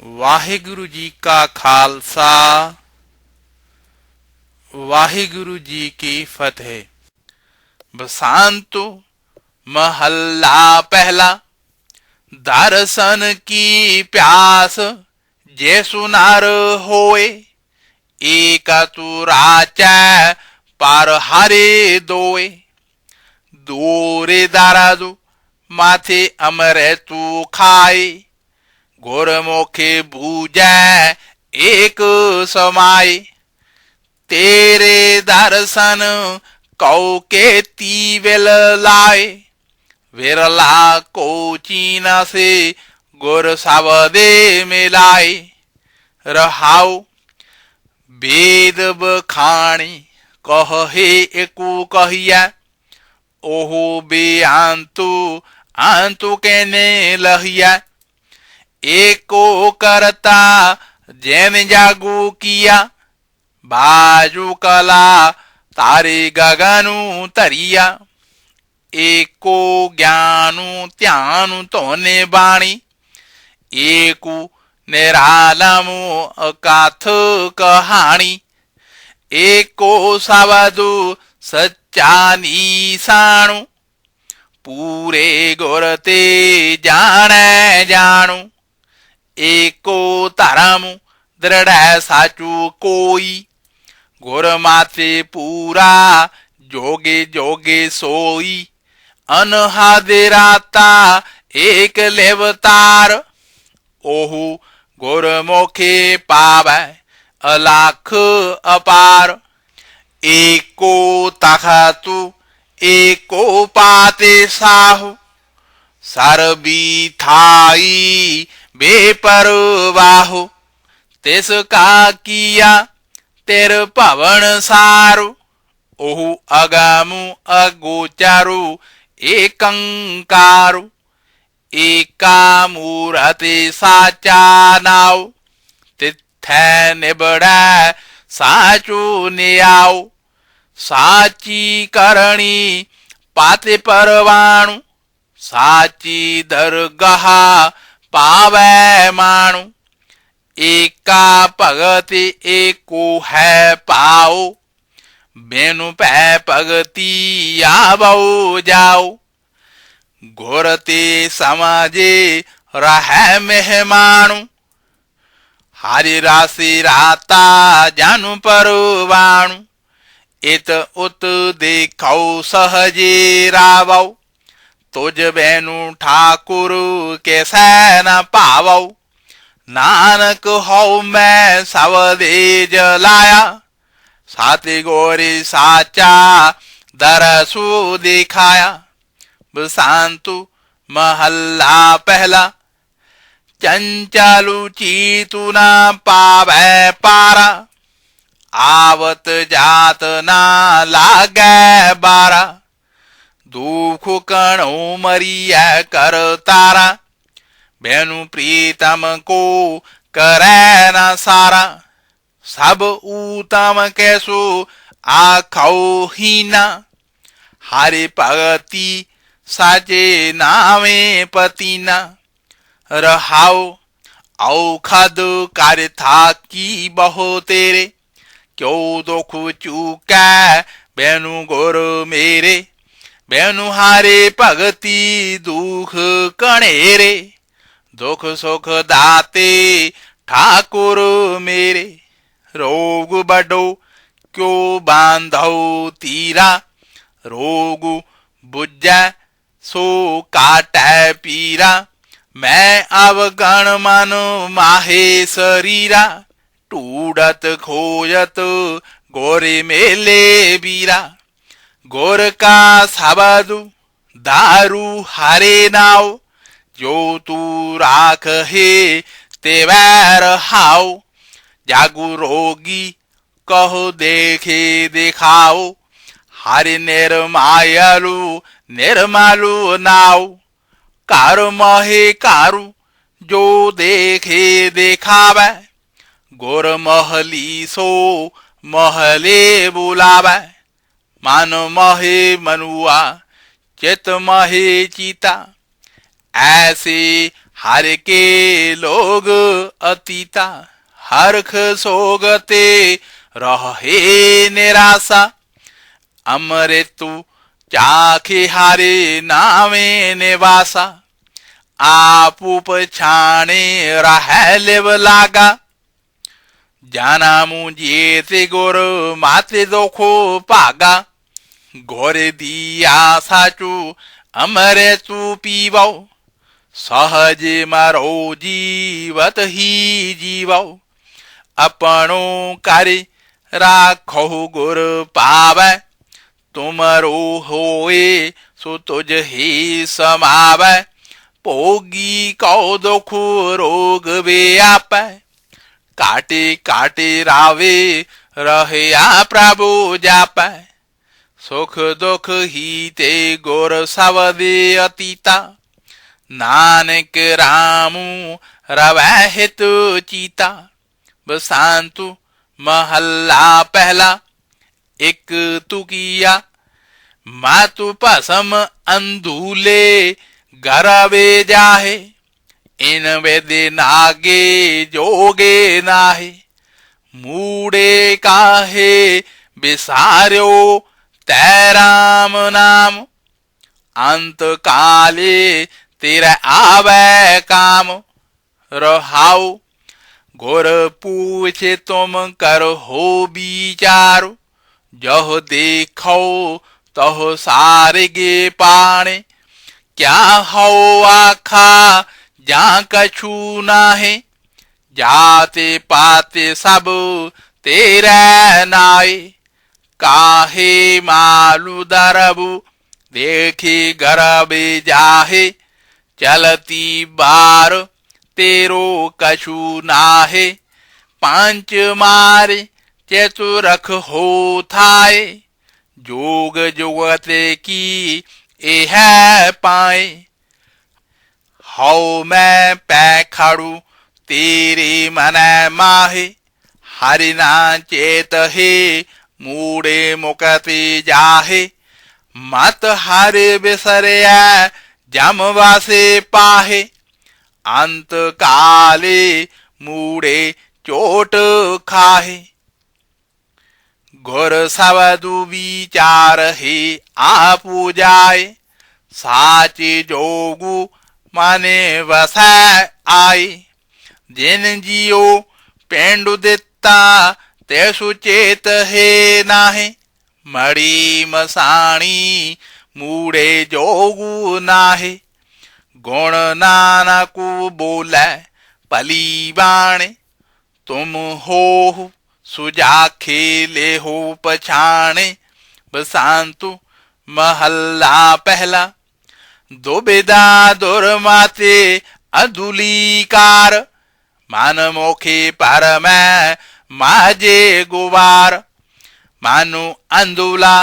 वाहिगुरु जी का खालसा वाहिगुरु जी की फतेह। बसंतु महल्ला पहला। दर्शन की प्यास जे सुनार होए, एक तुराचा पार हारे दोए। दूरे दाराजू माथे अमरे तू खाए, घोर मोखे बूझै एक समाए। तेरे दर्शन कौ के तीवेल लाए, विरला को चीना से गुर सावदे मिलाए। रहाओ वेद बखाणी कहे एकू कहिया, ओहो बे आंतु आंतु केने लहिया। एको करता जैन जागू किया, बाजू कला तारे गगनु तरिया। एको ज्ञानु त्यानु तोने बाणी, एकू निरालमु अकाथ कहानी। एको सावधु सच्चा निशाणु, पूरे गोरते जाने जानू। एको तारामु दृढ़ साचू कोई, घोर माथे पूरा जोगे जोगे सोई। अनहादे राता एक लेवतार, ओहु घोर मोखे पावै अलाख अपार। एको तखातु एको पाते साहु, सरबी थाई बेपरवाहु। तिसका किया तेर पवन सारु, ओहु अगमु अगोचरु एकंकारु। एका मूरति साचा नाव, तिथै निबड़ा साचू नियाओ। साची करणी पाते परवाणु, साची दरगाह पावै माणु। एका भगति एको है पाओ, बेनु पै भगति आवो जाओ। घोरते समाजे रहे मेहमानु, हरि राशि राता जानु परवाणु। इत उत देखौ सहजे रावौ, तुझ बेनु ठाकुर कैसे न पावौ। नानक हौ मैं सावधे जलाया, साति गोरी साचा दरसु दिखाया। बसंतु महल्ला पहला। चंचलु चीतु न पावै पारा, आवत जात ना लागै बारा। दुख कणो मरिया कर तारा, बेनु प्रीतम को करे न सारा। सब उत्तम कैसो आखौ हीना, हरि भगति साचे नामे पतीना। रहाओ औखद कार्य था की बहो तेरे, क्यों दुख चूका बेनु गोर मेरे। बेनु हारे भगति दुख कणेरे, दुख सुख दाते ठाकुर मेरे। रोग बडो क्यों बांधो तीरा, रोग बुझै सो काटै पीरा। मैं अवगण मन माहे शरीरा, टूडत खोजत गोरे मेले बीरा। गोर का सबदु दारू हरे नाव, जो तू राख हे तेवैर हाओ। जागु रोगी कहो देखे दिखाओ, हरि निर्मायलु निर्मलु नाव। कारु महे कारु जो देखे दिखावै, गोर महली सो महले बुलावै। मन महे मनुआ चित महे चीता, ऐसे हर के लोग अतीता हरख सोगते रहे निराशा अमरे तू चाखे हारे नामे निवासा आपू पछाणे रहेलेव लागा जाना मुझे ते गोर माते दोखो पागा गोरे दिया साचू अमरे तू पीवो सहज मारो जीवत ही जीवो अपनो कार्य राखो गुर पावे तुमरो होए सो तुझ ही समावे पोगी कौ दुख रोग व्यापै काटे काटे रावे रहया प्रभु जापै सुख दुख ही ते गुर सवदे अतीता नानक रामू रवै हित चीता बसांतु महल्ला पहला एक तुकिया मातु पसम अंधूले गरवे जाहे इन वेदे नागे जोगे नाहे मूडे काहे बिसार्यो तैराम नाम अंत काले तेरा आवे काम रहाओ गुर पूछे तुम कर हो विचारो जह देखो तह सारे गे पाने क्या हो आखा जा कछु नाहे जाते पाते सब तेरा नाए काहे मालू दरबू देखी गरबे जाहे चलती बार तेरो कछु नाहे पांच मारे चतुरख हो थाए जोग जुगते की एह पाए हौ मैं पैखड़ू तेरे मन माहे हरिना चेत हे मूडे मुकते जाहे मत हरे बिसरिया जमवासे पाहे अंत काले मूडे चोट खाहे गुर सवदु विचार हे आपू जाए साचे जोगु माने वसा आए जिन जियो पेंडु दिता तेसु चेत हे नाहे मड़ी मसाणी मूडे जोगु नाहे गुण नानकु बोले पली बाणे तुम हो सुजा खेले हो पछाणे बसांतु महल्ला पहला दुबिदा दुर्माते अदुलीकार मान मोखे पर मैं माजे गुवार मानु अंदुला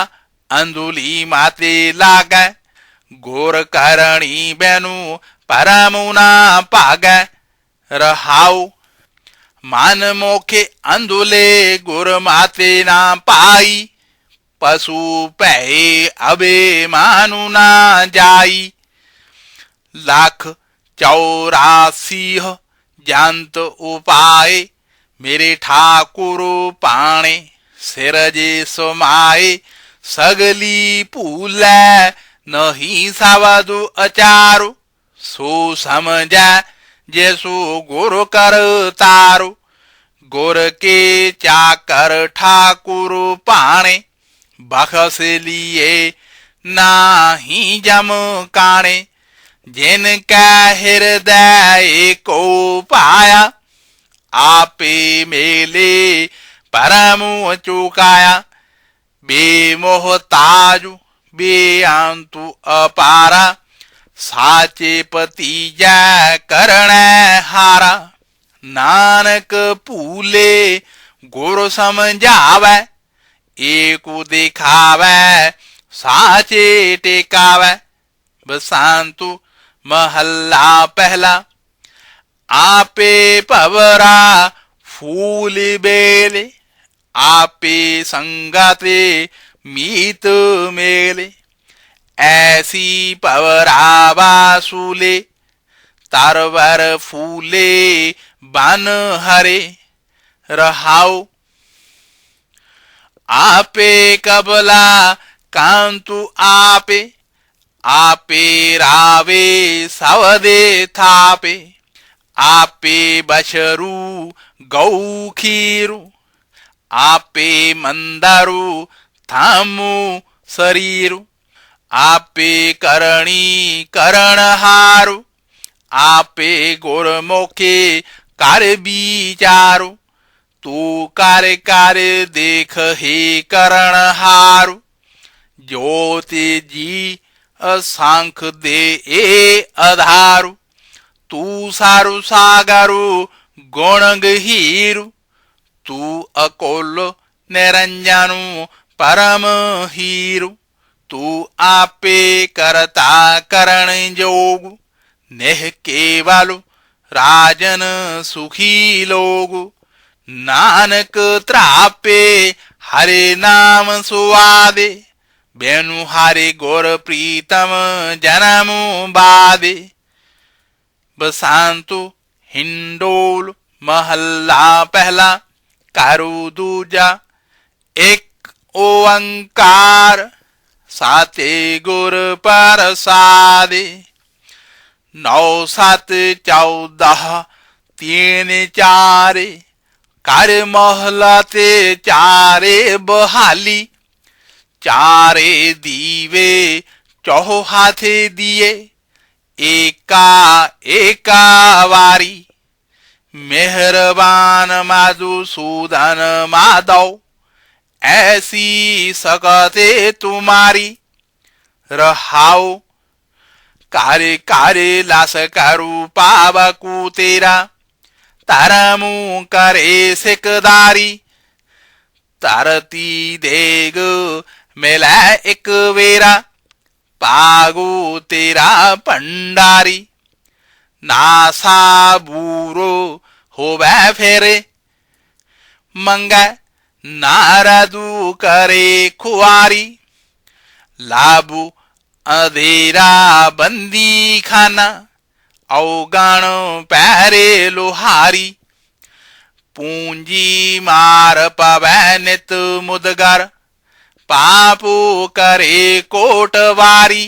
अंदुली माते लागे गोर करणी बेनु परमुना पागे रहाऊ मान मोखे अंदुले गुर माते ना पाई पशु पहे अबे मानु ना जाई लाख 84 जानत उपाय मेरे ठाकुर पाणे सिरजे समाए सगली पूलै नहीं सावधु अचारु सो समझा जैसो गुरु कर तारु गुर के चाकर ठाकुर पाणे बखस लिए नाही जम काणे जिनका हृदय को पाया आपे मेले परम चुकाया बेमोहताजु बेअंतु अपारा साचे पति जय करण हारा नानक पूले गुरु समझावे एकु दिखावे साचे टेकावे बसांतु महल्ला पहला आपे पवरा फूल बेले आपे संगाते मीत मेले ऐसी पवरा वासूले तारवर फूले बन हरे। रहाओ आपे कबला कांतु आपे, आपे रावे सवदे थापे। आपे बशरू गौ खीरु, आपे मंदारू थामु शरीरु। आपे करणी करणहारु, आपे गोरमोखे कार विचारु। तू कार्य कार्य देख हे करणहारु। ज्योति जी असांख दे ए अधारु। तू सारु सागरु गुण गहीरु। तू अकोल निरंजनु परम हीरु। तू आपे करता करण जोगु। नेह केवल राजन सुखी लोगु। नानक त्रापे हरे नाम सुवादे। बेनु हरे गोर प्रीतम जनमु बादे। बसंतु हिंडोल महल्ला पहला, कारू दूजा एक ओंकार। साते गुर प्रसादे। 9 7 14 3 4, कर महलते चारे बहाली। चारे दीवे चौह हाथे दिए, एका एका वारी। मेहरबान मधुसूदन माधव, ऐसी सकते तुम्हारी। रहाओ कार्य कार्य लास करू पावकू तेरा। तरमू करे सिकदारी। तरती देग मिला एक वेरा, पागू तेरा भंडारी। नासा बूरो होवे फेरे, मंगा नारदू करे खुआरी। लाबू अधेरा बंदी खाना, अवगण पैरे लोहारी। पूंजी मार पवै नित मुदगर, पापू करे कोटवारी।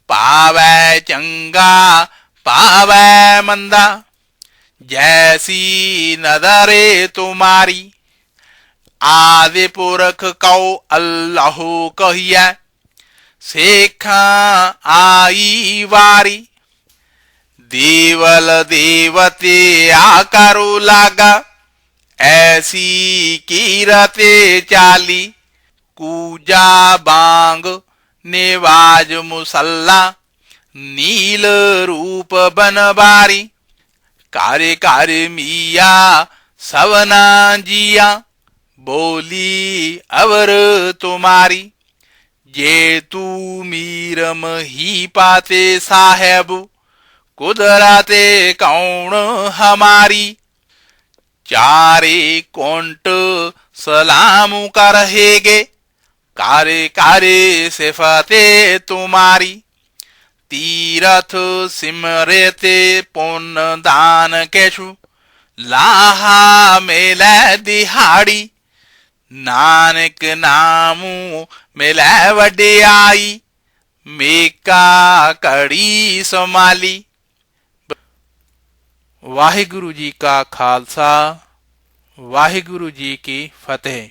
पावै चंगा पावै मंदा, जैसी नदरे तुम्हारी। आदि पुरख कौ अल्लाह कहिया, सेखा आई वारी। देवल देवते आकारो लागा, ऐसी कीरते चाली। कूजा बांग नेवाज मुसल्ला, नील रूप बनबारी। कार्य कार्य मिया सवना जिया, बोली अवर तुम्हारी। जे तू मीरम ही पाते साहेब, कुदरते कौन हमारी। चारे कोंट सलाम करहेगे, कार्य कार्य सिफते तुम्हारी। तीरथ सिमरते पुण्य दान केशु, लाहा मेला दिहाड़ी। नानक नामू मिलै वडियाई, मेका कड़ी संभाली। वाहिगुरु जी का खालसा, वाहिगुरु जी की फतेह।